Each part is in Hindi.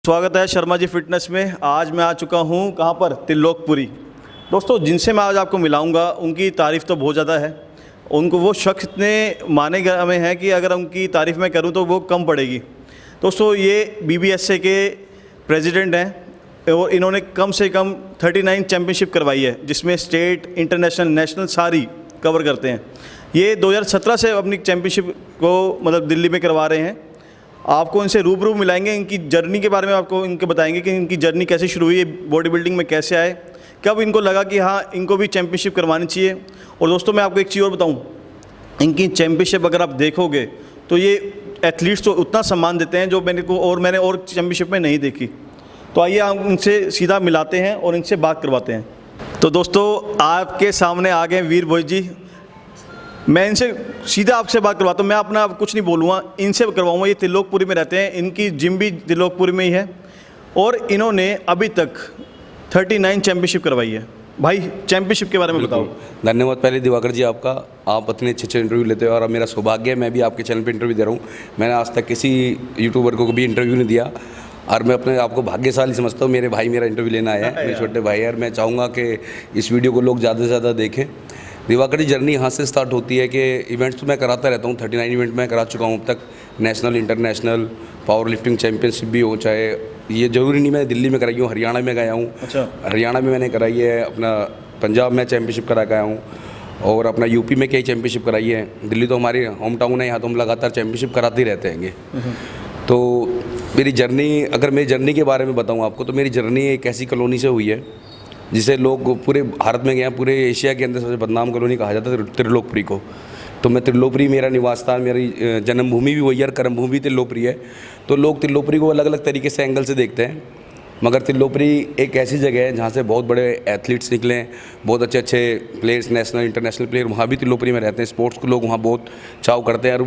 स्वागत है शर्मा जी फिटनेस में। आज मैं आ चुका हूँ कहाँ पर, त्रिलोकपुरी। दोस्तों जिनसे मैं आज आपको मिलाऊंगा उनकी तारीफ़ तो बहुत ज़्यादा है। उनको वो शख्स इतने माने गए में हैं कि अगर उनकी तारीफ़ मैं करूँ तो वो कम पड़ेगी। दोस्तों ये BBSA के प्रेसिडेंट हैं और इन्होंने कम से कम 39 चैम्पियनशिप करवाई है, जिसमें स्टेट, इंटरनेशनल, नेशनल सारी कवर करते हैं। ये 2017 से अपनी चैम्पियनशिप को मतलब दिल्ली में करवा रहे हैं। आपको इनसे रूबरू मिलाएंगे, इनकी जर्नी के बारे में आपको इनके बताएंगे कि इनकी जर्नी कैसे शुरू हुई, बॉडी बिल्डिंग में कैसे आए, कब इनको लगा कि हाँ इनको भी चैम्पियनशिप करवानी चाहिए। और दोस्तों मैं आपको एक चीज़ और बताऊं, इनकी चैम्पियनशिप अगर आप देखोगे तो ये एथलीट्स तो उतना सम्मान देते हैं जो मैंने और चैम्पियनशिप में नहीं देखी। तो आइए हम इनसे सीधा मिलाते हैं और इनसे बात करवाते हैं। तो दोस्तों आपके सामने आ गए वीर भोज जी। मैं इनसे सीधा आपसे बात करवाता हूँ। मैं अपना कुछ नहीं बोलूँगा, इनसे करवाऊँगा। ये त्रिलोकपुरी में रहते हैं, इनकी जिम भी त्रिलोकपुरी में ही है और इन्होंने अभी तक 39 चैम्पियनशिप करवाई है। भाई चैम्पियनशिप के बारे में बताओ। धन्यवाद पहले दिवाकर जी आपका, आप इतने अच्छे इंटरव्यू लेते हो और अब मेरा सौभाग्य है मैं भी आपके चैनल पे इंटरव्यू दे रहा हूँ। मैंने आज तक किसी यूट्यूबर को भी इंटरव्यू नहीं दिया और मैं अपने आपको भाग्यशाली समझता हूँ। मेरे भाई मेरा इंटरव्यू लेना आया है, मेरे छोटे भाई है और मैं चाहूँगा कि इस वीडियो को लोग ज़्यादा से ज़्यादा देखें। दिवाकर जी जर्नी यहाँ से स्टार्ट होती है कि इवेंट्स तो मैं कराता रहता हूँ, 39 इवेंट मैं करा चुका हूँ अब तक। National, international, power lifting championship भी हो, चाहे ये ज़रूरी नहीं मैं दिल्ली में कराई हूँ, हरियाणा में गया हूँ। अच्छा। हरियाणा में मैंने कराई है, अपना पंजाब में चैम्पियनशिप करा गया हूँ और अपना यूपी में कई चैम्पियनशिप कराई है। दिल्ली तो हमारी होम टाउन है, यहाँ तो हम लगातार चैम्पियनशिप कराते ही रहते हैं। तो मेरी जर्नी, अगर मेरी जर्नी के बारे में बताऊँ आपको तो मेरी जर्नी एक ऐसी कॉलोनी से हुई है जिसे लोग पूरे भारत में गए हैं, पूरे एशिया के अंदर सबसे बदनाम कॉलोनी कहा जाता है त्रिलोकपुरी को। तो मैं त्रिलोकपुरी मेरा निवास स्थान, मेरी जन्मभूमि भी वही है और कर्मभूमि भी त्रिलोकपुरी है। तो लोग त्रिलोकपुरी को अलग अलग तरीके से एंगल से देखते हैं, मगर त्रिलोकपुरी एक ऐसी जगह है जहाँ से बहुत बड़े एथलीट्स निकले हैं, बहुत अच्छे अच्छे प्लेयर्स, नेशनल इंटरनेशनल प्लेयर वहाँ भी त्रिलोकपुरी में रहते हैं। स्पोर्ट्स को लोग वहाँ बहुत चाव करते हैं और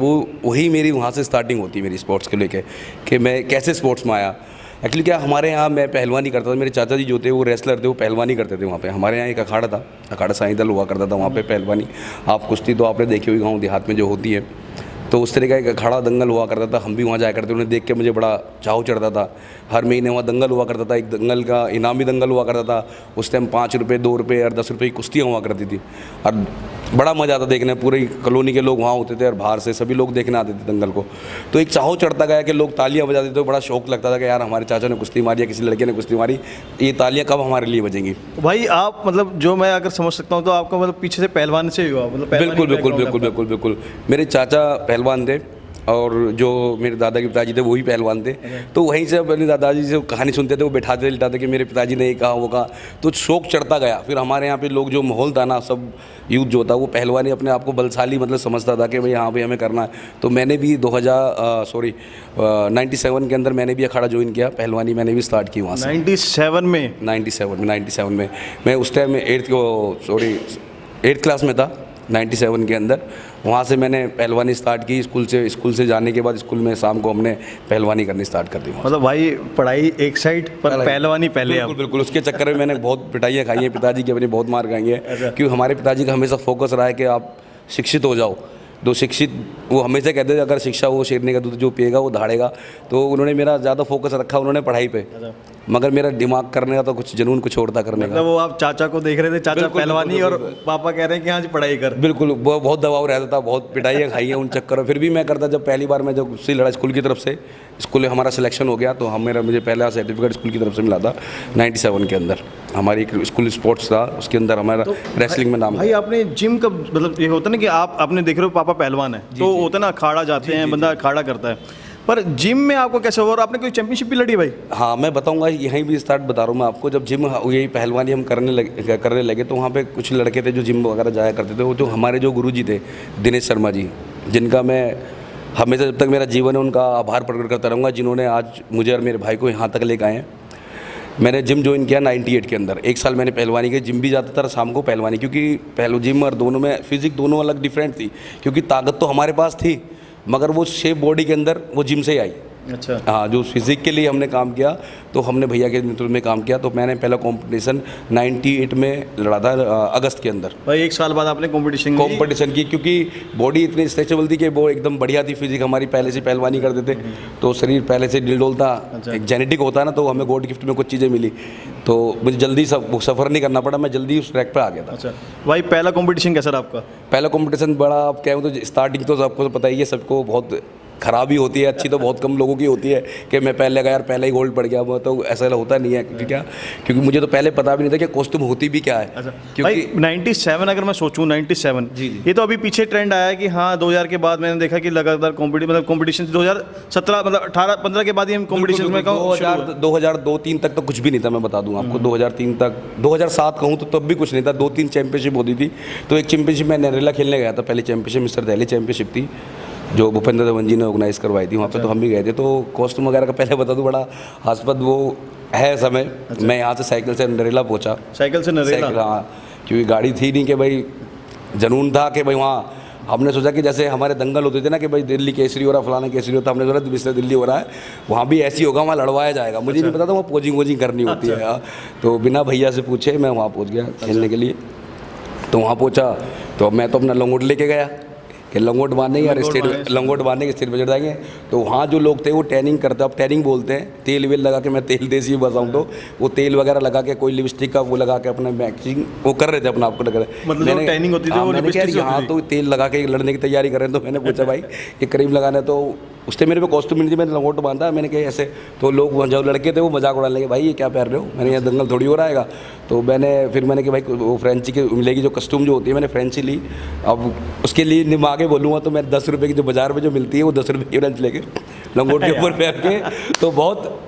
वही मेरी वहाँ से स्टार्टिंग होती है मेरी स्पोर्ट्स को लेकर कि मैं कैसे स्पोर्ट्स में आया। एक्चुअली क्या हमारे यहाँ मैं पहलवानी करता था, मेरे चाचा जी जो थे वो रेसलर थे, वो पहलवानी करते थे वहाँ पे। हमारे यहाँ एक अखाड़ा था, अखाड़ा साईं दल हुआ करता था वहाँ पे पहलवानी। आप कुश्ती तो आपने देखी हुई गाँव देहात में जो होती है, तो उस तरह का एक अखाड़ा दंगल हुआ करता था। हम भी वहाँ जाया करते थे, उन्हें देख के मुझे बड़ा चाव चढ़ता था। हर महीने वहाँ दंगल हुआ करता था, एक दंगल का इनामी दंगल हुआ करता था। उस टाइम 5 रुपये, 2 रुपये और 10 रुपये की कुश्तियाँ हुआ करती थी और बड़ा मज़ा आता देखने। पूरी कॉलोनी के लोग वहाँ होते थे और बाहर से सभी लोग देखने आते थे दंगल को। तो एक चाव चढ़ता गया कि लोग तालियां बजाते थे, तो बड़ा शौक लगता था कि यार हमारे चाचा ने कुश्ती मारी या किसी लड़के ने कुश्ती मारी, ये तालियां कब हमारे लिए बजेंगी। भाई आप मतलब जो मैं अगर समझ सकता हूँ तो आपका मतलब पीछे से पहलवान से हुआ, मतलब बिल्कुल बिल्कुल बिल्कुल बिल्कुल बिल्कुल। मेरे चाचा पहलवान थे और जो मेरे दादा के पिताजी थे वो ही पहलवान थे। तो वहीं से अपने दादाजी से कहानी सुनते थे, वो बैठाते लिटाते कि मेरे पिताजी ने ये कहा वो कहा, तो शौक चढ़ता गया। फिर हमारे यहाँ पे लोग जो माहौल था ना, सब यूथ जो था वो पहलवानी अपने आप को बलशाली मतलब समझता था कि भाई हाँ भाई हमें करना है। तो मैंने भी 97 के अंदर मैंने भी अखाड़ा ज्वाइन किया, पहलवानी मैंने भी स्टार्ट की वहाँ से। 97 में मैं उस टाइम 8th क्लास में था, 97 के अंदर। वहाँ से मैंने पहलवानी स्टार्ट की। स्कूल से जाने के बाद स्कूल में शाम को हमने पहलवानी करनी स्टार्ट कर दी। मतलब भाई पढ़ाई एक साइड पर पहलवानी पहले। बिल्कुल बिल्कुल। उसके चक्कर में मैंने बहुत पिटाइयाँ खाई हैं, पिताजी की अपनी बहुत मार खाई है। क्योंकि हमारे पिताजी का हमेशा फोकस रहा है कि आप शिक्षित हो जाओ। तो शिक्षित, वो हमेशा कहते थे अगर शिक्षा वो शेरने का दूध जो पिएगा वो दहाड़ेगा। तो उन्होंने मेरा ज़्यादा फोकस रखा उन्होंने पढ़ाई पे, मगर मेरा दिमाग करने का तो कुछ जुनून कुछ और था करने का। मतलब वो आप चाचा को देख रहे थे, चाचा पहलवानी और पापा कह रहे हैं कि हाँ जी पढ़ाई कर। बिल्कुल, वो बहुत दबाव रहता था, बहुत पिटाइयाँ खाई हैं उन चक्करों। फिर भी मैं करता। जब पहली बार मैं जब उससे लड़ा स्कूल की तरफ से, स्कूल हमारा सिलेक्शन हो गया तो मुझे पहला सर्टिफिकेट स्कूल की तरफ से मिला था 97 के अंदर। हमारी एक स्कूल स्पोर्ट्स था, उसके अंदर हमारा रेसलिंग में नाम। भाई आपने जिम कब, मतलब ये होता ना कि आप अपने देख रहे हो पापा पहलवान है तो होता ना अखाड़ा जाते हैं, बंदा अखाड़ा करता है, पर जिम में आपको कैसे हुआ और आपने कोई चैंपियनशिप भी लड़ी भाई? हाँ मैं बताऊंगा, यहीं भी स्टार्ट बता रहा हूँ मैं आपको। जब जिम यही पहलवानी हम करने लगे तो वहाँ पे कुछ लड़के थे जो जिम वगैरह जाया करते थे। वो जो हमारे जो गुरुजी थे दिनेश शर्मा जी, जिनका मैं हमेशा जब तक मेरा जीवन है उनका आभार प्रकट करता रहूँगा, जिन्होंने आज मुझे और मेरे भाई को यहाँ तक लेकर आए हैं। मैंने जिम ज्वाइन किया 98 के अंदर। 1 साल मैंने पहलवानी की, जिम भी जाता था शाम को पहलवानी, क्योंकि जिम और दोनों में फिजिक दोनों अलग डिफरेंट थी। क्योंकि ताकत तो हमारे पास थी मगर वो शेप बॉडी के अंदर वो जिम से ही आई। अच्छा। हाँ, जो फिजिक के लिए हमने काम किया तो हमने भैया के नेतृत्व में काम किया। तो मैंने पहला कंपटीशन 98 में लड़ा था अगस्त के अंदर। भाई 1 साल बाद आपने कंपटीशन की, क्योंकि बॉडी इतनी स्ट्रेचेबल थी कि वो एकदम बढ़िया थी, फिजिक हमारी पहले से पहलवानी करते थे तो शरीर पहले से डिलडोल था। अच्छा। एक जेनेटिक होता है ना, तो हमें गॉड गिफ्ट में कुछ चीज़ें मिली तो मुझे जल्दी सफ़र नहीं करना पड़ा, मैं जल्दी उस ट्रैक पर आ गया था। अच्छा भाई, पहला कंपटीशन कैसा रहा आपका? पहला कंपटीशन बड़ा, आप क्या तो स्टार्टिंग तो सबको पता ही है, सबको बहुत ख़राब ही होती है, अच्छी तो बहुत कम लोगों की होती है कि मैं पहले गया यार पहले ही गोल्ड पड़ गया, वो तो ऐसा होता नहीं है। क्योंकि मुझे तो पहले पता भी नहीं था कि कॉस्ट्यूम होती भी क्या है। अच्छा क्योंकि भाई 97 अगर मैं सोचूं 97 जी। ये तो अभी पीछे ट्रेंड आया है कि हाँ 2000 के बाद मैंने देखा कि लगातार कंपटीशन 2017 मतलब 18-15 के बाद ही हम कंपटीशन में 2002-3 तक तो कुछ भी नहीं था, मैं बता दूं आपको। 2003 तक, 2007 कहूँ तो तब भी कुछ नहीं था। 2-3 चैंपियनशिप होती थी, तो एक चैंपियनशिप मैं नरेला खेलने गया था, पहली चैंपियनशिप मिस्टर दिल्ली चैंपियनशिप थी जो भूपेंद्र धवन जी ने ऑर्गेनाइज करवाई थी, वहाँ पे तो हम भी गए थे। तो कॉस्ट्यूम वगैरह का पहले बता दूं, बड़ा हास्पद वो है समय। मैं यहाँ से साइकिल से नरेला पहुँचा, साइकिल से नरेला। हाँ, क्योंकि गाड़ी थी नहीं कि भाई जनून था कि भाई वहाँ हमने सोचा कि जैसे हमारे दंगल होते थे ना कि भाई दिल्ली केसरी हो रहा, फलाना केसरी होता, हमने सोचा मिस्टर दिल्ली हो रहा है, वहाँ भी ऐसी होगा, वहाँ लड़वाया जाएगा। मुझे नहीं पता था वहाँ पोजिंग वोजिंग करनी होती है। हाँ, तो बिना भैया से पूछे मैं वहाँ पहुँच गया खेलने के लिए। तो वहाँ पहुँचा तो मैं तो अपना लंगोट लेके गया कि लंगोट बांधेंगे और स्टेट लंगोट बांधेंगे, स्टेट पर चढ़ जाएंगे। तो वहाँ जो लोग थे वो टैनिंग करते, अब टैनिंग बोलते हैं, तेल वेल लगा के, मैं तेल देसी बताऊँ तो वो तेल वगैरह लगा के, कोई लिपस्टिक का वो लगा के अपना मैचिंग वो कर रहे थे अपना आपको लग रहा। मतलब जो टैनिंग होती थी वो लिपस्टिक से यहाँ तो तेल लगा के लड़ने की तैयारी कर रहे हैं। तो मैंने पूछा भाई ये क्रीम लगाना है, तो उसने मेरे पे कॉस्ट्यूम नहीं थी, मैंने लंगोट बांधा। मैंने कहा ऐसे, तो लोग जो लड़के थे वो मजाक उड़ाने लगे, भाई ये क्या पहन रहे हो। मैंने यहाँ दंगल थोड़ी हो रहेगा। तो फिर मैंने कि भाई वो फ्रेंची की मिलेगी जो कस्टूम जो होती है, मैंने फ्रेंची ली। अब उसके लिए आगे बोलूँगा तो मैं 10 रुपये की जो बाजार में जो मिलती है वो 10 रुपये की फ्रेंच लेके लंगोट के ऊपर पहन के, तो बहुत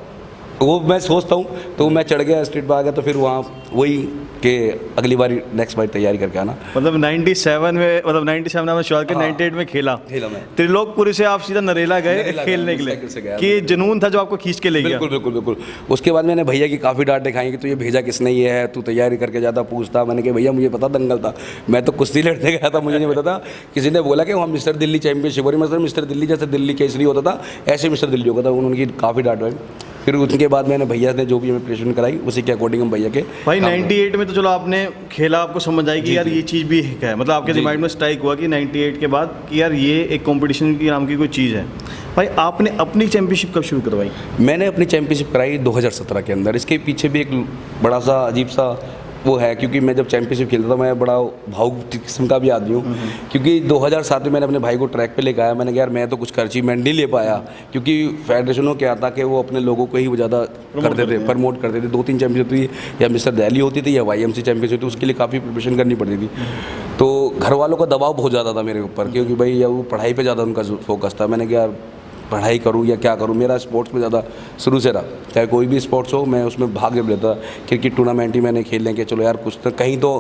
वो मैं सोचता हूँ। तो मैं चढ़ गया, स्ट्रीट पर आ गया। तो फिर वहाँ वही कि अगली बार नेक्स्ट बार तैयारी करके आना। मतलब 97 में, मतलब 97 में शुरुआत की, 98 में खेला मैं त्रिलोकपुरी से आप सीधा नरेला गए खेलने के लिए कि जुनून था जो आपको खींच के ले गया। बिल्कुल बिल्कुल बिल्कुल। उसके बाद मैंने भैया की काफ़ी डांटें खाई कि तू ये भेजा किसने, ये है तू तैयारी करके जाता, पूछता। मैंने कहा भैया मुझे पता दंगल था, मैं तो कुश्ती लड़ने गया था, मुझे नहीं पता था। किसी ने बोला कि वहाँ मिस्टर दिल्ली चैंपियनशिप हो रही, मतलब मिस्टर दिल्ली जैसे दिल्ली केसरी होता था ऐसे मिस्टर दिल्ली होता था। उन्होंने काफ़ी डांट भाई। फिर उसके बाद मैंने भैया ने जो भी हमें प्रेशर कराई उसी के अकॉर्डिंग हम भैया के भाई 98 में तो चलो आपने खेला, आपको समझ आई कि यार ये चीज़ भी है, मतलब आपके दिमाग में स्ट्राइक हुआ कि 98 के बाद कि यार ये एक कंपटीशन की नाम की कोई चीज़ है। भाई आपने अपनी चैंपियनशिप कब शुरू करवाई? मैंने अपनी चैंपियनशिप कराई 2017 के अंदर। इसके पीछे भी एक बड़ा सा अजीब सा वो है, क्योंकि मैं जब चैंपियनशिप खेलता था मैं बड़ा भावुक किस्म का भी आदमी हूँ। क्योंकि 2007 में मैंने अपने भाई को ट्रैक पे लेकर आया। मैंने कहा यार मैं तो कुछ अचीवमेंट नहीं ले पाया, क्योंकि फेडरेशनों क्या था कि वो अपने लोगों को ही ज़्यादा करते थे, प्रमोट करते थे। 2-3 चैंपियनशिप थी, या मिस्टर दिल्ली होती थी या YMC चैंपियनशिप थी, उसके लिए काफ़ी प्रिपरेशन करनी पड़ती थी। तो घर वालों का दबाव बहुत ज़्यादा था मेरे ऊपर, क्योंकि भाई वो पढ़ाई पर ज़्यादा उनका फोकस था। मैंने कहा पढ़ाई करूँ या क्या करूँ, मेरा स्पोर्ट्स में ज़्यादा शुरू से रहा, चाहे कोई भी स्पोर्ट्स हो मैं उसमें भाग जब लेता। क्रिकेट टूर्नामेंट ही मैंने खेलने के चलो यार कुछ तो कहीं तो,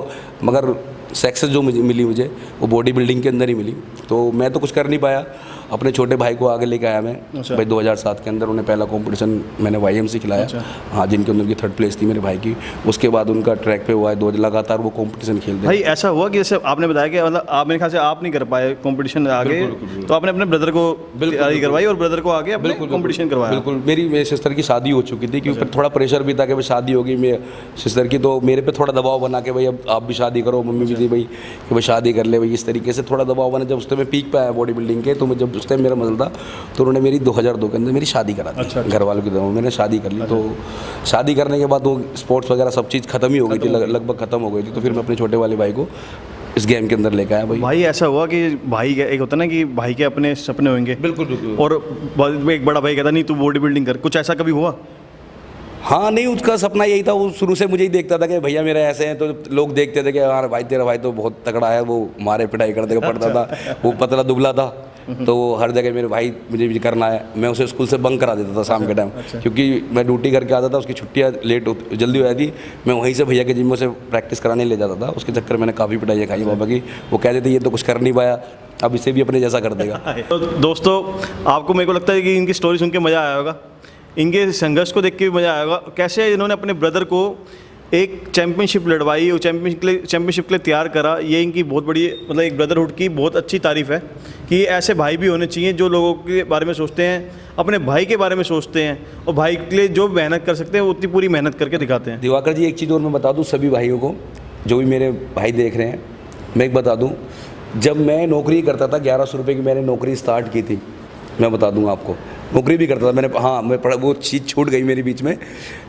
मगर सक्सेस जो मुझे मिली मुझे वो बॉडी बिल्डिंग के अंदर ही मिली। तो मैं तो कुछ कर नहीं पाया, अपने छोटे भाई को आगे लेके आया मैं। अच्छा। भाई 2007 के अंदर उन्हें पहला कंपटीशन मैंने YMC खिलाया। अच्छा। हाँ, जिनके अंदर की 3rd प्लेस थी मेरे भाई की। उसके बाद उनका ट्रैक पे हुआ है 2 लगातार वो कंपटीशन खेलते। भाई ऐसा हुआ कि जैसे आपने बताया कि मतलब आप मेरे ख्याल से आप नहीं कर पाए कंपटीशन आगे, तो आपने अपने ब्रदर को तैयारी करवाई और ब्रदर को आगे अपने कंपटीशन करवाया। बिल्कुल। मेरी सिस्टर की शादी हो चुकी थी, क्योंकि थोड़ा प्रेशर भी था कि भाई शादी होगी मेरे सिस्टर की, तो मेरे पे थोड़ा दबाव बना के भाई अब आप भी शादी करो, मम्मी भी थी भाई कि भाई शादी कर ले भाई, इस तरीके से थोड़ा दबाव बना। जब उस टाइम मैं पीक पे आया बॉडी बिल्डिंग के, तो मैं जब उस टाइम मेरा मसल था तो उन्होंने मेरी 2002 के अंदर मेरी शादी करा दी। अच्छा। घर वालों की दबाव मैंने शादी कर ली। तो शादी करने के बाद वो स्पोर्ट्स वगैरह सब चीज़ खत्म ही हो गई थी, लगभग खत्म हो गई थी। तो फिर मैं अपने छोटे वाले भाई को इस गेम के अंदर लेकर आया। भाई ऐसा हुआ कि भाई एक होता ना कि भाई के अपने सपने होंगे, बिल्कुल बिल्कुल, और एक बड़ा भाई कहता नहीं तू बॉडी बिल्डिंग कर, कुछ ऐसा कभी हुआ? हाँ, नहीं उसका सपना यही था, वो शुरू से मुझे ही देखता था कि भैया मेरे ऐसे हैं। तो लोग देखते थे कि यार भाई तेरा भाई तो बहुत तगड़ा है, वो मारे पिटाई करने का पड़ता था, वो पतला दुबला था। तो हर जगह मेरे भाई मुझे भी करना है, मैं उसे स्कूल से बंक करा देता था शाम के टाइम। क्योंकि मैं ड्यूटी करके आता था, उसकी छुट्टियाँ जल्दी हो जाती, मैं वहीं से भैया के जिम में से प्रैक्टिस कराने ले जाता था। उसके चक्कर मैंने काफ़ी पिटाई खाई बाबा की। वो कहते थे ये तो कुछ कर नहीं पाया, अब इसे भी अपने जैसा कर देगा। तो दोस्तों आपको, मेरे को लगता है कि इनकी स्टोरी सुन के मज़ा आया होगा, इनके संघर्ष को देख के भी मज़ा आया होगा, कैसे इन्होंने अपने ब्रदर को एक चैम्पियनशिप लड़वाई और चैम्पियनशिप के लिए तैयार करा, ये इनकी बहुत बड़ी मतलब एक ब्रदरहुड की बहुत अच्छी तारीफ़ है कि ऐसे भाई भी होने चाहिए जो लोगों के बारे में सोचते हैं, अपने भाई के बारे में सोचते हैं और भाई के लिए जो मेहनत कर सकते हैं वो उतनी पूरी मेहनत करके दिखाते हैं। दिवाकर जी, एक चीज़ और मैं बता दूं सभी भाइयों को, जो भी मेरे भाई देख रहे हैं, मैं एक बता दूं, जब मैं नौकरी करता था 1100 रुपये की मैंने नौकरी स्टार्ट की थी, मैं बता दूंगा आपको, नौकरी भी करता था मैंने, हाँ मैं पढ़ा, वो चीज़ छूट गई मेरी बीच में।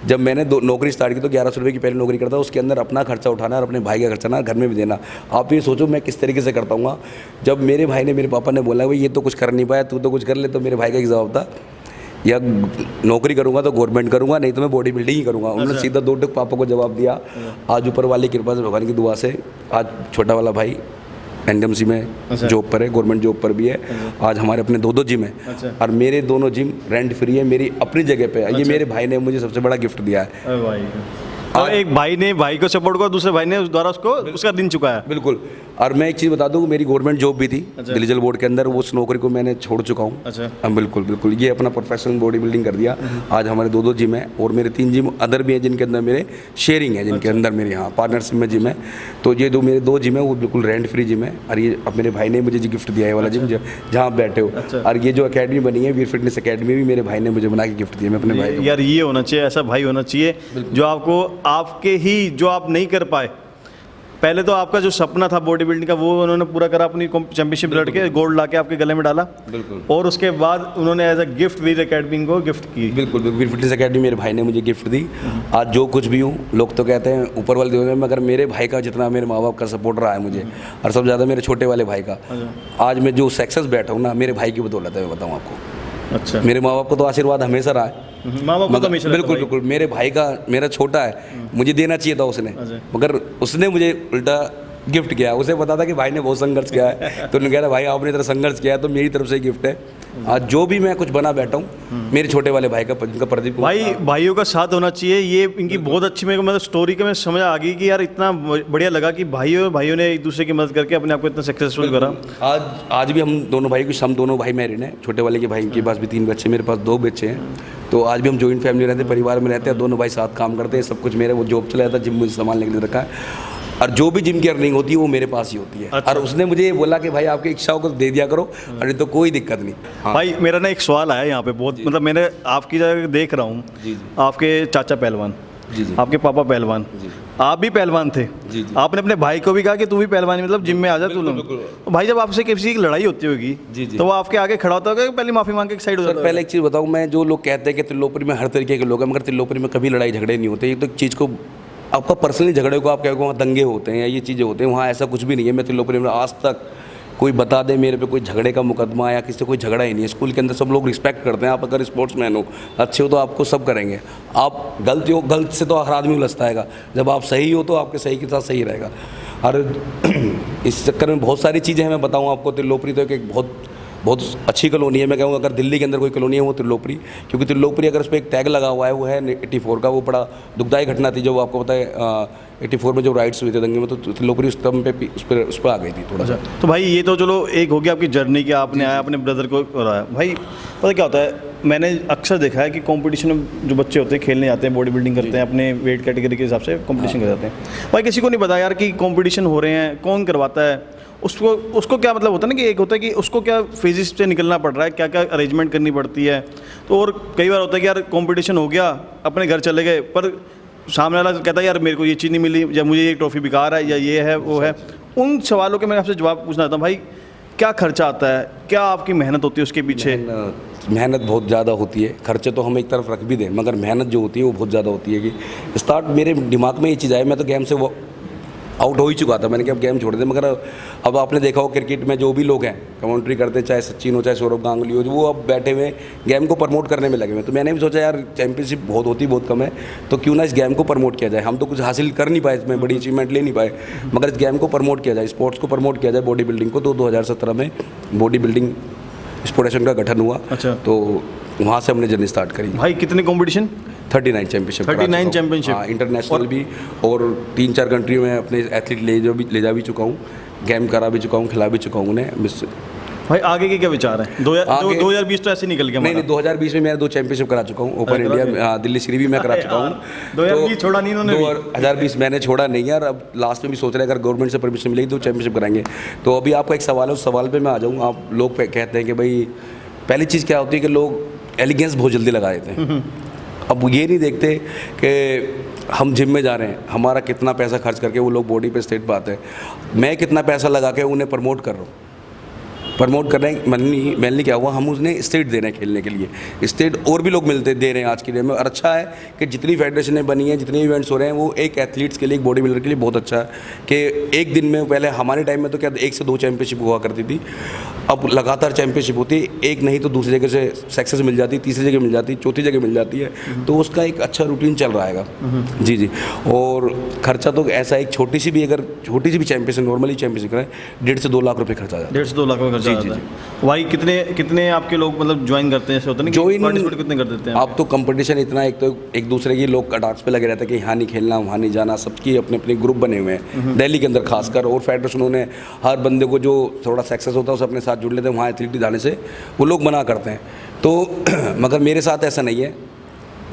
जब मैंने नौकरी स्टार्ट की तो 1100 रुपये की पहले नौकरी करता, उसके अंदर अपना खर्चा उठाना और अपने भाई का खर्चा ना घर में भी देना। आप ये सोचो मैं किस तरीके से करता हूँ। जब मेरे भाई ने, मेरे पापा ने बोला भाई ये तो कुछ कर नहीं पाया, तू तो कुछ कर ले, तो मेरे भाई का एक जवाब था, या नौकरी करूँगा तो गवर्नमेंट करूँगा, नहीं तो मैं बॉडी बिल्डिंग ही करूँगा। उन्होंने सीधा 2 टुक पापा को जवाब दिया। आज ऊपर वाली कृपा से, भगवान की दुआ से आज छोटा वाला भाई एनडीएमसी में जॉब पर है, गवर्नमेंट जॉब पर भी है। आज हमारे अपने 2 जिम है और मेरे दोनों जिम रेंट फ्री है, मेरी अपनी जगह पे है। ये मेरे भाई ने मुझे सबसे बड़ा गिफ्ट दिया है। भाई एक भाई ने भाई को सपोर्ट किया, दूसरे भाई ने उस द्वारा उसको उसका दिन चुकाया। बिल्कुल। और मैं एक चीज़ बता दूँ, मेरी गवर्नमेंट जॉब भी थी दिल्ली जल बोर्ड के अंदर, वो उस नौकरी को मैंने छोड़ चुका हूँ। अच्छा। बिल्कुल बिल्कुल, ये अपना प्रोफेशनल बॉडी बिल्डिंग कर दिया। आज हमारे 2 जिम है और मेरे 3 जिम अदर भी हैं जिनके अंदर मेरे शेयरिंग है, जिनके अंदर मेरे यहाँ पार्टनरशिप में जिम है। तो ये जो मेरे 2 जिम है वो बिल्कुल रेंट फ्री जिम है। और ये अब मेरे भाई ने मुझे गिफ्ट दिया है वाला जिम जहाँ आप बैठे हो। और ये जो अकेडमी बनी है वीर फिटनेस अकेडमी भी मेरे भाई ने मुझे बना के गिफ्ट दिया। मैं अपने भाई को, यार ये होना चाहिए, ऐसा भाई होना चाहिए जो आपको आपके ही जो आप नहीं कर पाए, पहले तो आपका जो सपना था बॉडी बिल्डिंग का वो उन्होंने पूरा करा, अपनी चैंपियनशिप लड़ के गोल्ड ला के आपके गले में डाला। बिल्कुल। और उसके बाद उन्होंने as a gift Veer academy को गिफ्ट की। बिल्कुल, वीर फिटनेस अकेडमी मेरे भाई ने मुझे गिफ्ट दी। आज जो कुछ भी हूँ, लोग तो कहते हैं ऊपर वाले देव में, मगर मेरे भाई का जितना मेरे माँ बाप का सपोर्ट रहा है मुझे, और सबसे ज़्यादा मेरे छोटे वाले भाई का, आज मैं जो सक्सेस बैठा हूँ ना, मेरे भाई की बदौलत है। मैं बताऊँ आपको, अच्छा, मेरे माँ बाप को तो आशीर्वाद हमेशा रहा है, माँ बाप को तो हमेशा बिल्कुल बिल्कुल। मेरे भाई का, मेरा छोटा है, मुझे देना चाहिए था उसने, मगर उसने मुझे उल्टा गिफ्ट किया। उसे पता था कि भाई ने बहुत संघर्ष किया है, तो उन्होंने कहा भाई आपने इतना संघर्ष किया है तो मेरी तरफ से गिफ्ट है। आज जो भी मैं कुछ बना बैठा हूँ, मेरे छोटे वाले भाई का, जिनका प्रदीप भाई, भाइयों का साथ होना चाहिए। ये इनकी बहुत अच्छी मेरे को मतलब स्टोरी का मैं समझ आ गई कि यार इतना बढ़िया लगा कि भाइयों ने एक दूसरे की मदद करके अपने आप को इतना सक्सेसफुल करा। आज भी हम दोनों भाई कुछ, हम दोनों भाई मैरिड हैं। छोटे वाले के भाई के पास भी 3 बच्चे, मेरे पास 2 बच्चे हैं। तो आज भी हम जॉइंट फैमिली रहते हैं, परिवार में रहते हैं, दोनों भाई साथ काम करते हैं। सब कुछ मेरे, वो जॉब चला जाता है, जिम मुझे संभालने के लिए रखा है, और जो भी जिम की अर्निंग होती है वो मेरे पास ही होती है। अच्छा। और उसने मुझे ये बोला कि भाई आपकी इच्छाओं को दे दिया करो, अरे तो कोई दिक्कत नहीं। हाँ। भाई मेरा ना एक सवाल आया यहाँ पे बहुत, मतलब मैंने आपकी जगह देख रहा हूँ, आपके चाचा पहलवान, आपके पापा पहलवान, आप भी पहलवान थे। आपने अपने भाई को भी कहा कि तू भी पहलवान, मतलब जिम में आ जा तू लोग। तो भाई जब आपसे किसी की लड़ाई होती होगी तो वो आपके आगे खड़ा होता होगा कि पहले माफी मांग के साइड हो जाता है? पहले एक चीज़ बताऊँ मैं, जो लोग कहते हैं कि त्रिलोकपुरी में हर तरीके के लोग हैं, मगर त्रिलोकपुरी में कभी लड़ाई झगड़े नहीं होते। ये तो एक चीज़ को आपका पर्सनली झगड़े को आप कहोगे वहाँ दंगे होते हैं या ये चीज़ें होते हैं, वहाँ ऐसा कुछ भी नहीं है। मैं त्रिलोकपुरी में आज तक कोई बता दे मेरे पे कोई झगड़े का मुकदमा या किसी से कोई झगड़ा ही नहीं है। स्कूल के अंदर सब लोग रिस्पेक्ट करते हैं। आप अगर स्पोर्ट्समैन हो, अच्छे हो, तो आपको सब करेंगे। आप गलती हो, गलत से तो हर आदमी उलझता है, जब आप सही हो तो आपके सही के साथ सही रहेगा। और इस चक्कर में बहुत सारी चीज़ें हैं। मैं बताऊँ आपको, त्रिलोकपुरी तो एक बहुत अच्छी कॉलोनी है। मैं कहूँगा अगर दिल्ली के अंदर कोई कॉलोनी है वो त्रिलोकपुरी, क्योंकि त्रिलोकपुरी अगर उस पर एक टैग लगा हुआ है वो है 84 का। वो बड़ा दुखदायी घटना थी, जो आपको पता है 84 में जो राइट्स हुए थे दंगे में, तो त्रिलोकपुरी उस पर आ गई थी थोड़ा सा। तो भाई ये तो चलो एक हो गया आपकी जर्नी की, आपने आया अपने ब्रदर को कराया। भाई पता क्या होता है, मैंने अक्सर देखा है कि कंपटीशन में जो बच्चे होते हैं खेलने जाते हैं, बॉडी बिल्डिंग करते हैं, अपने वेट कैटेगरी के हिसाब से कंपटीशन कर जाते हैं। भाई किसी को नहीं पता यार कि कंपटीशन हो रहे हैं, कौन करवाता है, उसको क्या मतलब होता है ना कि एक होता है कि उसको क्या फिजिक्स से निकलना पड़ रहा है, क्या क्या अरेंजमेंट करनी पड़ती है। तो और कई बार होता है कि यार कंपटीशन हो गया, अपने घर चले गए, पर सामने वाला कहता है यार मेरे को ये चीज़ नहीं मिली, या मुझे ये ट्रॉफी बेकार है, या ये है वो है। उन सवालों के मैं आपसे जवाब पूछना चाहता हूँ। भाई क्या खर्चा आता है, क्या आपकी मेहनत होती है उसके पीछे? मेहनत बहुत ज़्यादा होती है। खर्चे तो हम एक तरफ रख भी दें, मगर मेहनत जो होती है वो बहुत ज़्यादा होती है। कि स्टार्ट मेरे दिमाग में ये चीज़ आई, मैं तो गेम से वो आउट हो ही चुका था, मैंने कहा अब गेम छोड़ दे। मगर अब आपने देखा हो क्रिकेट में जो भी लोग हैं कमेंट्री करते हैं, चाहे सचिन हो चाहे सौरभ गांगुली हो, वो अब बैठे हुए गेम को प्रमोट करने में लगे हुए। तो मैंने भी सोचा यार चैंपियनशिप बहुत होती बहुत कम है, तो क्यों ना इस गेम को प्रमोट किया जाए। हम तो कुछ हासिल कर नहीं पाए इसमें, बड़ी अचीवमेंट ले नहीं पाए, मगर इस गेम को प्रमोट किया जाए, स्पोर्ट्स को प्रमोट किया जाए, बॉडी बिल्डिंग को। तो 2017 में बॉडी बिल्डिंग स्पोर्टेशन का गठन हुआ। अच्छा। तो वहाँ से हमने जर्नी स्टार्ट करी। भाई कितने कॉम्पिटिशन? 39 चैंपियनशिप। 39 चैंपियनशिप, हाँ, इंटरनेशनल भी, और 3-4 कंट्रियों में अपने एथलीट ले जा भी चुका हूँ, गेम करा भी चुका हूँ, खिला भी चुका हूँ उन्हें। भाई आगे के क्या विचार हैं? 2020 तो ऐसे निकल गया नहीं हमारा। 2020 में मैं 2 चैंपियनशिप करा चुका हूँ, ओपन इंडिया, दिल्ली श्री भी मैं करा चुका हूँ। 2020 छोड़ा नहीं इन्होंने भी। 2020 मैंने छोड़ा नहीं यार, अब लास्ट में भी सोच रहे हैं अगर गवर्नमेंट से परमिशन मिलेगी तो चैंपियनशिप कराएंगे। तो अभी आपका एक सवाल है, उस सवाल पे मैं आ जाऊँ। आप लोग कहते हैं कि भाई पहली चीज़ क्या होती है कि लोग एलिगेंस बहुत जल्दी लगा देते हैं। अब ये नहीं देखते कि हम जिम में जा रहे हैं, हमारा कितना पैसा खर्च करके वो लोग बॉडी पे स्टेट पाते हैं, मैं कितना पैसा लगा के उन्हें प्रमोट कर रहा हूँ। प्रमोट कर रहे हैं मेनली क्या हुआ, हम उन्हें स्टेट दे रहे हैं खेलने के लिए। स्टेट और भी लोग दे रहे हैं आज की डेट में, और अच्छा है कि जितनी फेडरेशनें बनी हैं, जितने इवेंट्स हो रहे हैं, वो एक एथलीट्स के लिए, एक बॉडी बिल्डर के लिए बहुत अच्छा है कि एक दिन में, पहले हमारे टाइम में तो क्या 1 से 2 चैंपियनशिप हुआ करती थी, अब लगातार चैंपियनशिप होती है, एक नहीं तो दूसरी जगह से सक्सेस मिल जाती है, तीसरी जगह मिल जाती है, चौथी जगह मिल जाती है, तो उसका एक अच्छा रूटीन चल रहा है। जी जी। और खर्चा तो ऐसा, एक छोटी सी भी चैंपियनशिप, नॉर्मली चैंपियनशिप करें, 1.5 से 2 लाख रुपये खर्चा आ जाता है। 1.5 से 2 लाख का खर्चा आता है। भाई कितने आपके लोग मतलब ज्वाइन करते हैं? ऐसे होता है ना, पार्टिसिपेट कितने कर देते हैं? आप तो कंपटीशन इतना, एक तो एक दूसरे की लोग अटैक्स पे लगे रहते हैं कि यहाँ नहीं खेलना, वहाँ नहीं जाना, सबकी अपने अपने ग्रुप बने हुए हैं दिल्ली के अंदर खासकर, और फेडरेशनों ने हर बंदे को जो थोड़ा सक्सेस होता है उसे अपने साथ जुड़ लेते हैं, वहाँ एथलीट जाने से वो लोग मना करते हैं। तो मगर मेरे साथ ऐसा नहीं है,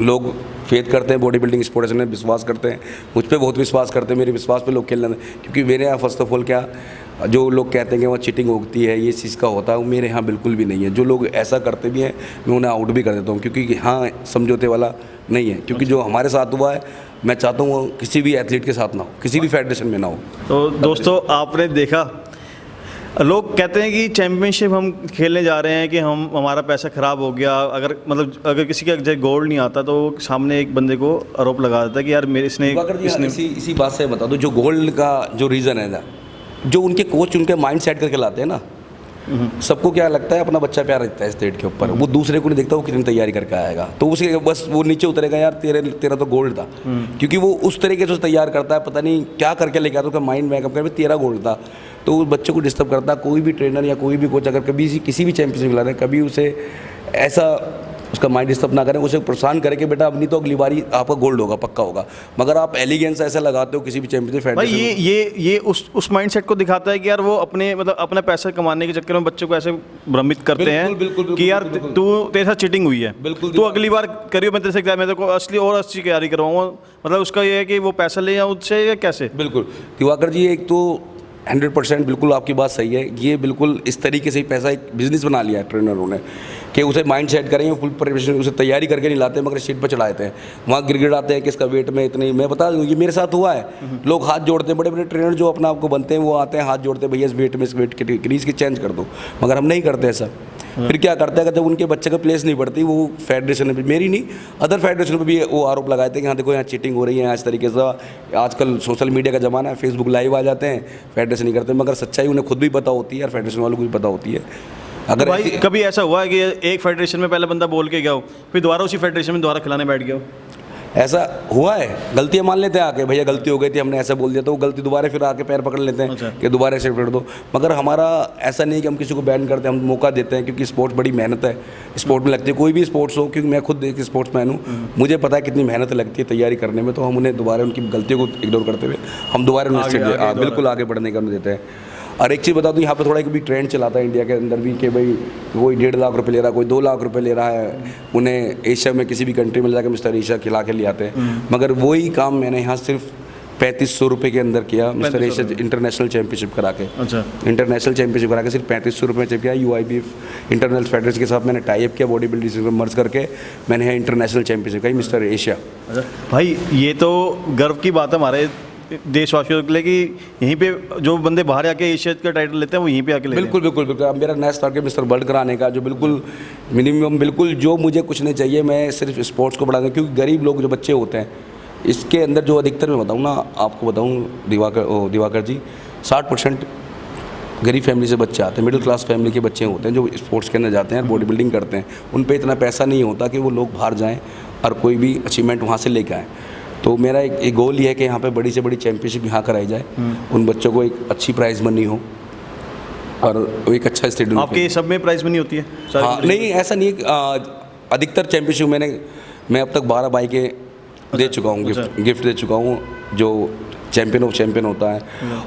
लोग फेथ करते हैं, बॉडी बिल्डिंग स्पोर्ट्स में विश्वास करते हैं, मुझ पे बहुत विश्वास करते हैं, मेरे विश्वास पे लोग खेलने, क्योंकि मेरे यहाँ फर्स्ट ऑफ ऑल क्या, जो लोग कहते हैं कि वहाँ चीटिंग होती है, ये चीज़ का होता है, वो मेरे यहाँ बिल्कुल भी नहीं है। जो लोग ऐसा करते भी हैं मैं उन्हें आउट भी कर देता हूँ, क्योंकि हाँ समझौते वाला नहीं है, क्योंकि जो हमारे साथ हुआ है मैं चाहता हूँ वो किसी भी एथलीट के साथ ना हो, किसी भी फेडरेशन में ना हो। तो दोस्तों आपने देखा, लोग कहते हैं कि चैंपियनशिप हम खेलने जा रहे हैं कि हमारा पैसा ख़राब हो गया, अगर किसी का गोल्ड नहीं आता तो सामने एक बंदे को आरोप लगा देता है कि यार मेरे इसने इसी बात से बता दो, जो गोल्ड का जो रीज़न है ना, जो उनके कोच उनके माइंड सेट करके लाते हैं ना, सबको क्या लगता है अपना बच्चा प्यार रहता है स्टेट के ऊपर, वो दूसरे को नहीं देखता वो कितनी तैयारी करके आएगा, तो उसे बस वो नीचे उतरेगा, यार तेरा तो गोल्ड था, क्योंकि वो उस तरीके से तैयार करता है, पता नहीं क्या करके लेके आता, उसका माइंड मेकअप कर तेरा गोल्ड था, तो उस बच्चे को डिस्टर्ब करता है। कोई भी ट्रेनर या कोई भी कोच अगर कभी किसी भी चैंपियनशिप ला रहे हैं, कभी उसे ऐसा उसका माइंड डिस्टर्ब ना करें, उसे प्रोत्साहन करें कि बेटा अब नहीं तो अगली बारी आपका गोल्ड होगा, पक्का होगा। मगर आप एलिगेंस ऐसा लगाते हो किसी भी चैंपियनशिप भाई, ये उस माइंडसेट को दिखाता है कि यार वो अपना पैसा कमाने के चक्कर में बच्चों को ऐसे भ्रमित करते हैं कि यार तू तेरे साथ चीटिंग हुई है, तो अगली बार करियो, मैं तेरे से मैं तेरे को असली और अच्छी तैयारी करवाऊंगा। मतलब उसका ये है कि वो पैसा ले जाऊँ उससे या कैसे? बिल्कुल दिवाकर जी, एक तो 100% बिल्कुल आपकी बात सही है, ये बिल्कुल इस तरीके से ही पैसा एक बिजनेस बना लिया है ट्रेनरों ने कि उसे माइंड सेट करेंगे, फुल प्रिपरेशन, उसे तैयारी करके नहीं लाते, मगर शीट पर चढ़ा देते हैं, वहाँ गिड़गिड़ाते हैं कि इसका वेट में इतनी। मैं बता दूँ, ये मेरे साथ हुआ है, लोग हाथ जोड़ते हैं, बड़े बड़े ट्रेनर जो अपना आपको बनते हैं वो आते हैं, हाथ जोड़ते हैं, भैया इस वेट में इस वेट की क्रीज की चेंज कर दो, मगर हम नहीं करते ऐसा। फिर क्या करते हैं, जब उनके बच्चे का प्लेस नहीं पड़ती, वो फेडरेशन में, मेरी नहीं अदर फेडरेशन पर भी वो आरोप लगाए थे कि हाँ देखो यहाँ चीटिंग हो रही है, इस तरीके से। आजकल सोशल मीडिया का ज़माना है, फेसबुक लाइव आ जाते हैं, फेडरेशन नहीं करते, मगर सच्चाई उन्हें खुद भी पता होती है और फेडरेशन वालों को भी पता होती है। अगर भाई कभी ऐसा हुआ है कि एक फेडरेशन में पहले बंदा बोल के गया हो, फिर दोबारा उसी फेडरेशन में दोबारा खिलाने बैठ गया हो? ऐसा हुआ है, गलतियाँ मान लेते हैं आके, भैया गलती हो गई थी, हमने ऐसा बोल दिया, तो वो गलती दोबारा फिर आके पैर पकड़ लेते हैं। अच्छा। कि दोबारा से कर दो। मगर हमारा ऐसा नहीं कि हम किसी को बैन करते हैं, हम मौका देते हैं, क्योंकि स्पोर्ट्स बड़ी मेहनत है, स्पोर्ट में लगती है, कोई भी स्पोर्ट्स हो, क्योंकि मैं खुद एक स्पोर्ट्समैन हूँ, मुझे पता है कितनी मेहनत लगती है तैयारी करने में, तो हम उन्हें दोबारा उनकी गलतियों को इग्नोर करते हुए हम दोबारा उन्हें बिल्कुल आगे बढ़ने का देते हैं। और एक चीज़ बता दूँ, यहाँ पे थोड़ा एक भी ट्रेंड चलाता है इंडिया के अंदर भी कि भाई कोई 1.5 लाख रुपए ले रहा है, कोई 2 लाख रुपए ले रहा है, उन्हें एशिया में किसी भी कंट्री में जाकर मिस्टर एशिया खिला के ले आते हैं। मगर वही काम मैंने यहाँ सिर्फ 3500 रुपये के अंदर किया, मिस्टर एशिया इंटरनेशनल चैंपियनशिप करा के। अच्छा। इंटरनेशनल चैंपियनशिप करा के सिर्फ 3500 रुपये में किया। UIBF इंटरनेशनल फेडरेशन के साथ मैंने टाई अप किया, बॉडी बिल्डिंग में मर्ज करके मैंने यहाँ इंटरनेशनल चैंपियनशिप कही, मिस्टर एशिया। भाई ये तो गर्व की बात है हमारे देशवासियों के लिए कि यहीं पे जो बंदे बाहर आके एशिया का टाइटल लेते हैं वो यहीं पे आके लेते हैं। बिल्कुल। अब मेरा नेक्स्ट टारगेट मिस्टर वर्ल्ड कराने का, जो बिल्कुल मिनिमम, बिल्कुल जो मुझे कुछ नहीं चाहिए, मैं सिर्फ स्पोर्ट्स को बढ़ाना, क्योंकि गरीब लोग जो बच्चे होते हैं इसके अंदर जो अधिकतर मैं बताऊँ ना, आपको बताऊँ दिवाकर जी, 60% गरीब फैमिली से बच्चे आते हैं, मिडिल क्लास फैमिली के बच्चे होते हैं जो स्पोर्ट्स के अंदर जाते हैं, बॉडी बिल्डिंग करते हैं, उन पर इतना पैसा नहीं होता कि वो लोग बाहर जाएँ और कोई भी अचीवमेंट वहाँ से लेके आएँ। तो मेरा एक गोल ये है कि यहाँ पे बड़ी से बड़ी चैंपियनशिप यहाँ कराई जाए, उन बच्चों को एक अच्छी प्राइज़ मनी हो और एक अच्छा स्टेडियम। आपके सब में प्राइज़ मनी होती है? हाँ, नहीं ऐसा नहीं है, अधिकतर चैंपियनशिप मैं अब तक 12 बाइकें दे चुका हूँ, गिफ्ट दे चुका हूँ, जो चैंपियन ऑफ चैंपियन होता है।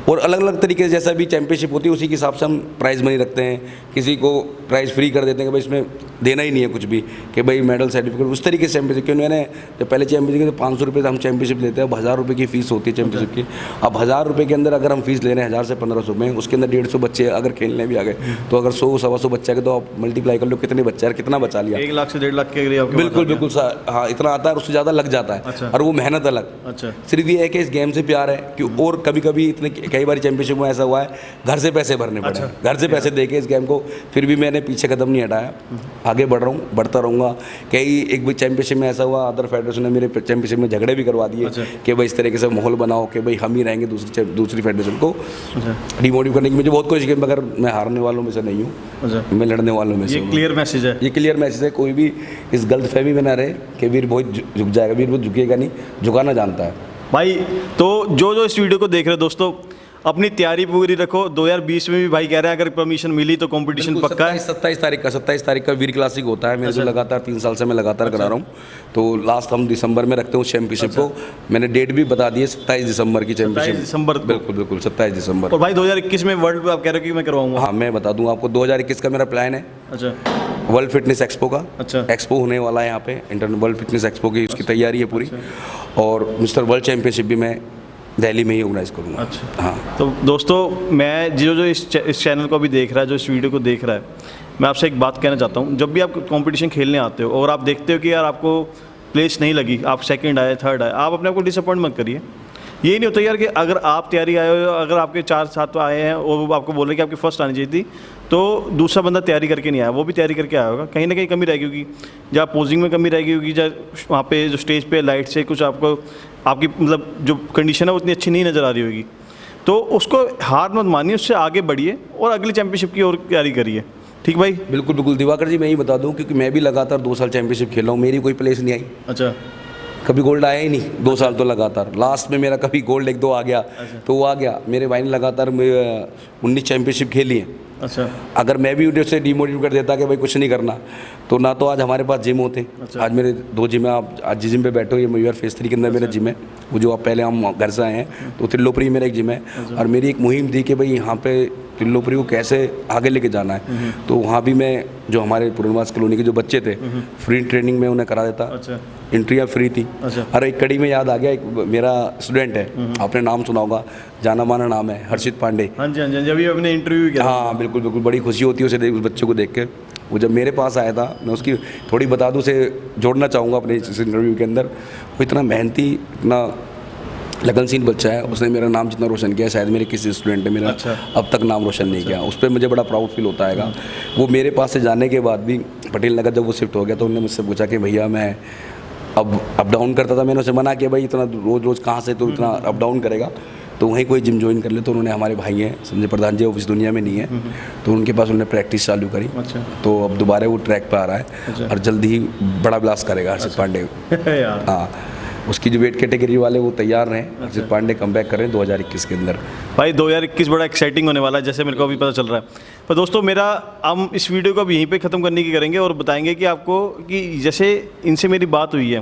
और अलग अलग तरीके से जैसा भी चैंपियनशिप होती है उसी के हिसाब से हम प्राइज़ मनी रखते हैं। किसी को प्राइज़ फ्री कर देते हैं कि भाई इसमें देना ही नहीं है कुछ भी, कि भाई मेडल सर्टिफिकेट उस तरीके से चैंपियनशिप। क्योंकि मैंने जब पहले चैंपियनशिप तो 500 रुपये हम चैंपियनशिप लेते हैं, अब 1000 रुपये की फ़ीस होती है चैंपियनशिप की। अब 1000 रुपये के अंदर अगर हम फीस ले रहे हैं 1000 से 1500 में, उसके अंदर 150 बच्चे अगर खेलने भी आ गए तो अगर 100-125 बच्चे आ गए तो आप मल्टीप्लाई कर लो कितने बच्चे हैं, कितना बचा लिया। 1 लाख से 1.5 लाख के करीब आपके बिल्कुल बिल्कुल हाँ, इतना आता है, उससे ज़्यादा लग जाता है। अच्छा। और वो मेहनत अलग। अच्छा। सिर्फ ये है कि इस गेम से प्यार है कि, और कभी कभी इतने कई बार चैंपियनशिप में ऐसा हुआ है घर से पैसे भरने पड़े। घर से पैसे दे के इस गेम को, फिर भी मैंने पीछे कदम नहीं हटाया, आगे बढ़ रहा हूँ, बढ़ता रहूँगा। कई एक भी चैंपियनशिप में ऐसा हुआ, अदर फेडरेशन ने मेरे चैंपियनशिप में झगड़े भी करवा दिए कि भाई इस तरीके से माहौल बनाओ कि भाई हम ही रहेंगे दूसरी फेडरेशन को डिमोटिव करने की। मुझे बहुत कोशिश की, मगर मैं हारने वालों में से नहीं हूँ, मैं लड़ने वालों में से। ये क्लियर मैसेज है, ये क्लियर मैसेज है। कोई भी इस गलतफहमी में ना रहे कि वीर बहुत झुक जाएगा, वीर बहुत झुकेगा नहीं, झुकाना जानता है भाई। तो जो इस वीडियो को देख रहे हो दोस्तों, अपनी तैयारी पूरी रखो। 2020 में भी भाई कह रहे हैं अगर परमिशन मिली तो कंपटीशन पक्का है। 27 तारीख का वीर क्लासिक होता है। मेरे से लगातार 3 साल से मैं लगातार करा रहा हूँ। तो लास्ट हम दिसंबर में रखते हैं चैंपियनशिप को। मैंने डेट भी बता दी है, 27 दिसंबर की चैंपियनशिप। 27 दिसंबर को। बिल्कुल 27 दिसंबर। और भाई 2021 में वर्ल्ड आप कह रहे हो कि मैं करवाऊंगा? हाँ, मैं बता दूँ आपको, 2021 का मेरा प्लान है। अच्छा। वर्ल्ड फिटनेस एक्सपो का। अच्छा। एक्सपो होने वाला है यहाँ पे, इंटरनेशनल वर्ल्ड फिटनेस एक्सपो की उसकी तैयारी है पूरी। और मिस्टर वर्ल्ड चैंपियनशिप भी मैं दिल्ली में ही ऑर्गेनाइज करूँगा। अच्छा। हाँ, तो दोस्तों, मैं जो इस चैनल को भी देख रहा है, जो इस वीडियो को देख रहा है, मैं आपसे एक बात कहना चाहता हूँ। जब भी आप कंपटीशन खेलने आते हो और आप देखते हो कि यार आपको प्लेस नहीं लगी, आप सेकंड आए, थर्ड आए, आप अपने आप को डिसअपॉइंट मत करिए। ये नहीं होता यार कि अगर आप तैयारी आए हो, अगर आपके 4-7 आए हैं और वो आपको बोल रहे हैं कि आपकी फर्स्ट आनी चाहिए थी, तो दूसरा बंदा तैयारी करके नहीं आया, वो भी तैयारी करके आया होगा, कहीं ना कहीं कमी रहेगी होगी, या पोजिंग में कमी रहेगी होगी, या वहाँ पे जो स्टेज पे लाइट से कुछ आपको आपकी मतलब जो कंडीशन है वो इतनी अच्छी नहीं नज़र आ रही होगी। तो उसको हार मत मानिए, उससे आगे बढ़िए और अगली चैंपियनशिप की ओर तैयारी करिए। ठीक भाई? बिल्कुल दिवाकर जी, मैं ही बता दूं, क्योंकि मैं भी लगातार 2 साल चैंपियनशिप खेल रहा हूँ, मेरी कोई प्लेस नहीं आई। अच्छा। कभी गोल्ड आया ही नहीं 2 साल तो लगातार। लास्ट में मेरा कभी गोल्ड 1-2 आ गया तो वो आ गया। मेरे भाई ने लगातार 19 चैंपियनशिप खेली है। अच्छा। अगर मैं भी उसे डिमोटिवेट कर देता कि भाई कुछ नहीं करना, तो ना तो आज हमारे पास जिम होते। अच्छा। आज मेरे 2 जिम है। आप आज जिस जिम पे बैठे हो, ये मयूर फेस 3 के अंदर मेरा जिम है। वो जो आप पहले हम घर से आए हैं, तो त्रिलोकपुरी मेरा एक जिम है। और मेरी एक मुहिम थी कि भाई यहाँ पे त्रिलोकपुरी को कैसे आगे लेके जाना है। तो वहाँ भी मैं जो हमारे पूर्णवास कॉलोनी के जो बच्चे थे, फ्री ट्रेनिंग में उन्हें करा देता। अच्छा। एंट्रियाँ फ्री थी। अच्छा। और एक कड़ी में याद आ गया, एक मेरा स्टूडेंट है, आपने नाम सुना होगा, जाना माना नाम है, हर्षित पांडे। हाँ जी, हाँ जी, अभी अपने इंटरव्यू किया। हाँ बिल्कुल, बड़ी खुशी होती है उसे उस बच्चे को देख के। वो जब मेरे पास आया था, मैं उसकी थोड़ी बता दूँ, उसे जोड़ना चाहूँगा अपने इस इंटरव्यू के अंदर। वो इतना मेहनती, इतना लगनशील बच्चा है। उसने मेरा नाम जितना रोशन किया शायद मेरे किसी स्टूडेंट ने मेरा अब तक नाम रोशन नहीं किया। उस पर मुझे बड़ा प्राउड फील होता है। वो मेरे पास से जाने के बाद भी पटेल नगर जब वो शिफ्ट हो गया तो उन्होंने मुझसे पूछा कि भैया मैं अब अप डाउन करता था। मैंने उसे मना किया, भाई इतना रोज़ कहाँ से तो इतना अप डाउन करेगा, तो वहीं कोई जिम ज्वाइन कर ले। तो उन्होंने, हमारे भाई हैं संजय प्रधान जी, ऑफिस दुनिया में नहीं है, तो उनके पास उन्होंने प्रैक्टिस चालू करी। अच्छा। तो अब दोबारा वो ट्रैक पे आ रहा है। अच्छा। और जल्दी ही बड़ा ब्लास्ट करेगा हर्षित पांडे। हाँ, उसकी जो वेट कैटेगरी वाले वो तैयार रहे। हर्षित पांडे कम बैक करें 2021 के अंदर। भाई 2021 बड़ा एक्साइटिंग होने वाला है, जैसे मेरे को अभी पता चल रहा है। पर दोस्तों, हम इस वीडियो को अब यहीं पे ख़त्म करने की करेंगे और बताएंगे कि आपको कि जैसे इनसे मेरी बात हुई है,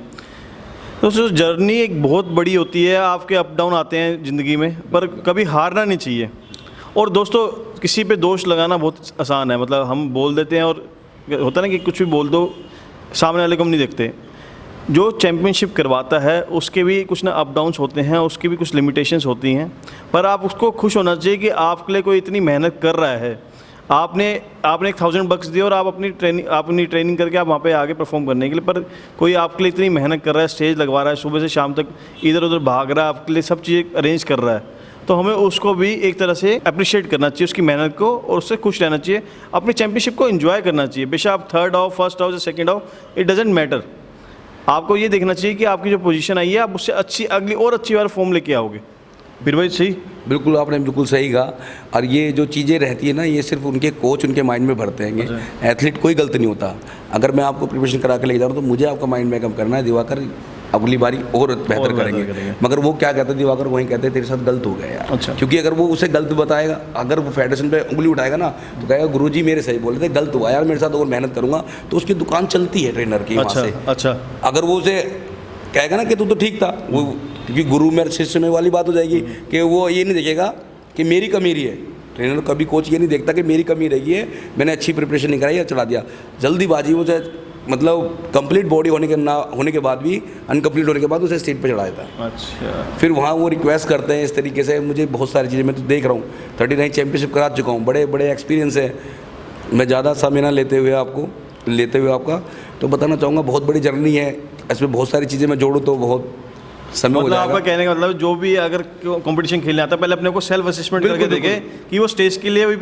दोस्तों जर्नी एक बहुत बड़ी होती है। आपके अप डाउन आते हैं ज़िंदगी में, पर कभी हारना नहीं चाहिए। और दोस्तों, किसी पे दोष लगाना बहुत आसान है, मतलब हम बोल देते हैं और होता है ना कि कुछ भी बोल दो, सामने वाले को हम नहीं देखते। जो चैम्पियनशिप करवाता है उसके भी कुछ ना अप डाउन्स होते हैं, उसकी भी कुछ लिमिटेशंस होती हैं, पर आप उसको खुश होना चाहिए कि आपके लिए कोई इतनी मेहनत कर रहा है। आपने $1000 दिए और आप अपनी ट्रेनिंग करके आप वहाँ पे आगे परफॉर्म करने के लिए, पर कोई आपके लिए इतनी मेहनत कर रहा है, स्टेज लगवा रहा है, सुबह से शाम तक इधर उधर भाग रहा है, आपके लिए सब चीज़ें अरेंज कर रहा है, तो हमें उसको भी एक तरह से अप्रिशिएट करना चाहिए, उसकी मेहनत को, और उससे खुश रहना चाहिए। अपनी चैम्पियनशिप को एंजॉय करना चाहिए। बेशक आप थर्ड आओ, फर्स्ट आओ या सेकंड आओ, इट डजेंट मैटर। आपको ये देखना चाहिए कि आपकी जो पोजीशन आई है, आप उससे अच्छी अगली और अच्छी बार फॉर्म लेके आओगे। फिर भाई सही, बिल्कुल आपने बिल्कुल सही कहा। और ये जो चीज़ें रहती है ना, ये सिर्फ उनके कोच उनके माइंड में भरते हैं। एथलीट कोई गलत नहीं होता। अगर मैं आपको प्रिपरेशन करा के लेके जा रहा हूँ तो मुझे आपका माइंड मेकअप करना है, दिवाकर अगली बारी और बेहतर करेंगे। मगर वो क्या कहते हैं दिवाकर, वहीं कहते हैं तेरे साथ गलत हो गया यार। अच्छा। क्योंकि अगर वो उसे गलत बताएगा, अगर वो फेडरेशन पे उंगली उठाएगा ना, तो कहेगा गुरुजी मेरे सही बोले थे, गलत हुआ यार, मेरे साथ और मेहनत करूँगा, तो उसकी दुकान चलती है ट्रेनर की वहाँ से। अच्छा। अगर वो उसे कहेगा ना कि तू तो ठीक था, वो क्योंकि गुरु में शिष्य में वाली बात हो जाएगी कि वो ये नहीं देखेगा कि मेरी कमी रही है। ट्रेनर कभी कोच ये नहीं देखता कि मेरी कमी रही है, मैंने अच्छी प्रिपरेशन नहीं कराई या चला दिया। जल्दीबाजी वो मतलब कंप्लीट बॉडी होने के बाद भी अनकम्प्लीट होने के बाद उसे स्टेज पे चढ़ाया था। अच्छा। फिर वहाँ वो रिक्वेस्ट करते हैं इस तरीके से। मुझे बहुत सारी चीज़ें मैं तो देख रहा हूँ, 39 चैंपियनशिप करा चुका हूँ, बड़े बड़े एक्सपीरियंस है। मैं ज़्यादा समय ना लेते हुए आपका तो बताना चाहूँगा बहुत बड़ी जर्नी है, इसमें बहुत सारी चीज़ें मैं जोड़ूँ तो बहुत समय हो मतलब जाएगा। आपका कहने का मतलब जो भी अगर कंपटीशन खेलने आता है पहले अपने को सेल्फ असेसमेंट करके देखे कि वो स्टेज के लिए भी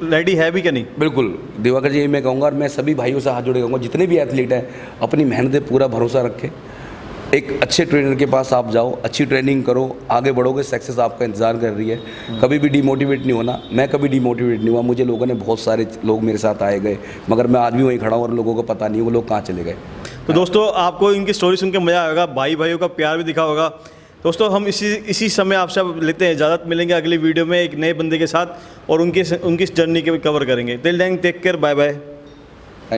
रेडी है भी क्या नहीं। बिल्कुल दिवाकर जी, मैं कहूँगा और मैं सभी भाइयों से हाथ जोड़े कहूँगा, जितने भी एथलीट हैं अपनी मेहनत पे पूरा भरोसा रखें, एक अच्छे ट्रेनर के पास आप जाओ, अच्छी ट्रेनिंग करो, आगे बढ़ोगे, सक्सेस आपका इंतजार कर रही है। कभी भी डिमोटिवेट नहीं होना। मैं कभी डिमोटिवेट नहीं हुआ, मुझे लोगों ने बहुत सारे लोग मेरे साथ आए गए, मगर मैं आज भी वहीं खड़ा हूँ और लोगों को पता नहीं वो लोग कहाँ चले गए। तो दोस्तों आपको इनकी स्टोरी सुन के मज़ा आएगा, भाई भाइयों का प्यार भी दिखा होगा। दोस्तों हम इसी समय आपसे अब लेते हैं इजाज़त, मिलेंगे अगली वीडियो में एक नए बंदे के साथ और उनकी जर्नी के कवर करेंगे। Till then take care, bye bye.